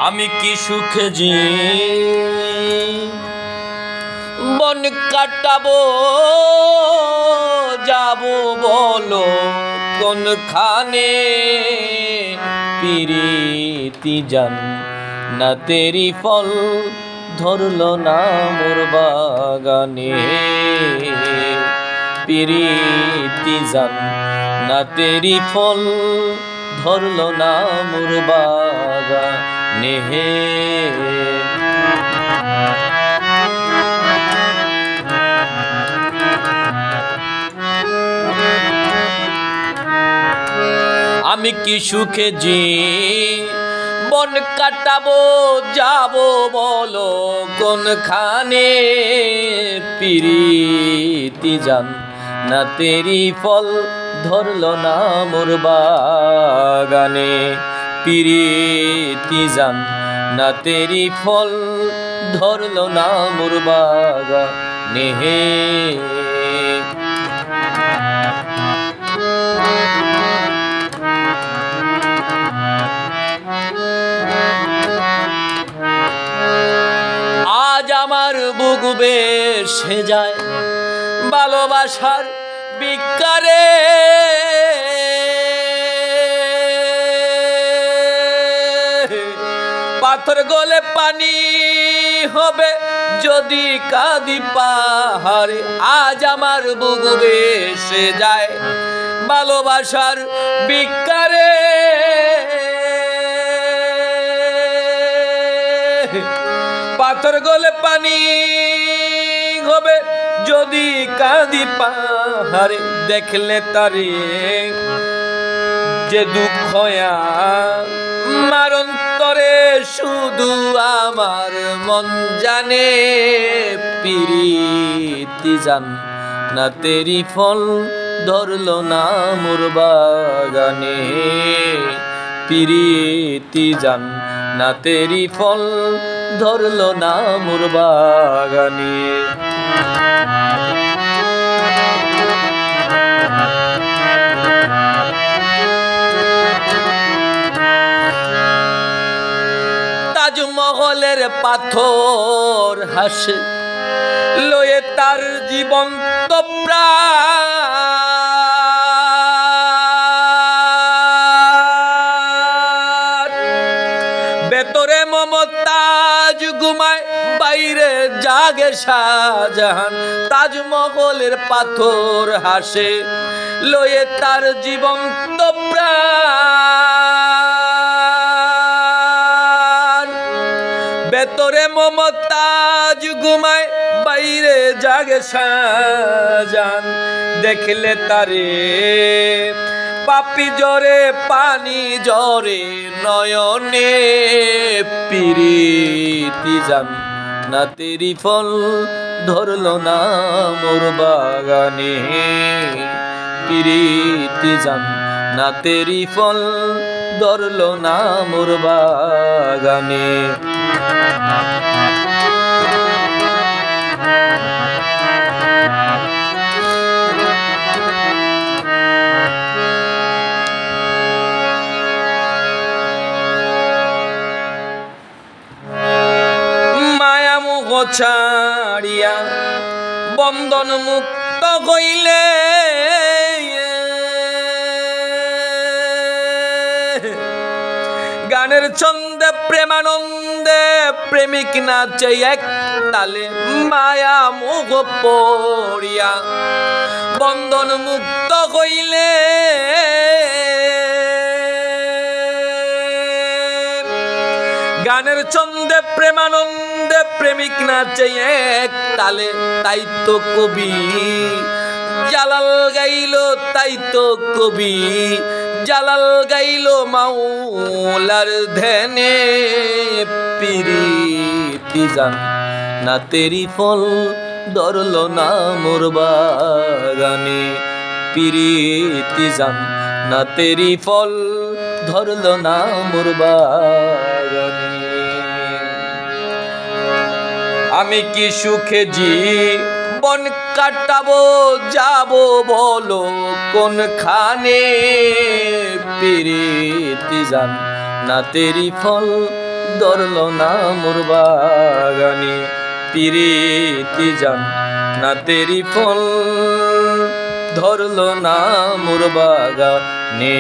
আমি কি সুখে বন কাটাবো যাবো বলো কোনখানে পিরিতি জান না তেরি ফল ধরলো না মোর বাগানে পিরিতি জান না তেরি ফল ধরলো না মোর বাগানে আমি কি সুখে বন কাটাবো যাবো বলো কোনখানে পিরিতি জান না তেরি ফল ধরলো না মোর বাগানে পিরিতি জান না তেরি ফল ধরলো না মোর বাগানে আজ আমার বুক বেসে যায় ভালোবাসার বিকারে পাথর গলে পানি হবে যদি কাঁদি পাহাড়ে আজ আমার বুক বেসে যায় ভালোবাসার বিকারে পাথর গলে পানি হবে যদি কাঁদি পাহাড়ে দেখলে তারে যে দুঃখ আমার অন্তরে শুধু আমার মন জানে পিরিতি জান না তেরি ফল ধরলো না মোর বাগানে পিরিতি জান না তেরি ফল ধরলো না মোর বাগানে তাজমহলের পাথর হাসে লয়ে তার জীবন্ত প্রাণ ভেতরে মমতাজ ঘুমায় বাইরে জাগে শাহজাহান তাজমহলের পাথর হাসে লয়ে তার জীবন্ত প্রাণ ভেতরে মমতাজ ঘুমায় বাইরে জাগে শাহজাহান দেখলে তারে পাপি জরে পানি জরে নয়নে পিরিতি জান না তেরি ফল ধরলো না মোর বাগানে পিরিতি জান না তেরি ফল ধরলো না মোর বাগানে ছাড়িয়া বন্ধন মুক্ত হইলে গানের ছন্দে প্রেমানন্দে প্রেমিক নাচে এক তালে মায়া মোহ পড়িয়া বন্ধন মুক্ত হইলে গানের ছন্দে প্রেমানন্দে প্রেমিক নাচে এক তালে তাই তো কবি জালাল গাইলো তাই তো কবি জালাল গাইলো মাওলার ধ্যানে পিরিতি জান না তেরি ফল ধরলো না মোর বাগানে পিরিতি জান না তেরি ফল ধরলো না মোর বাগানে আমি কি সুখে বন কাটাবো যাবো বলো কোনখানে পিরিতি জান না তেরি ফল ধরলো না মোর বাগানে। পিরিতি জান্নাতেরি ফল ধরলো না মোর বাগানে।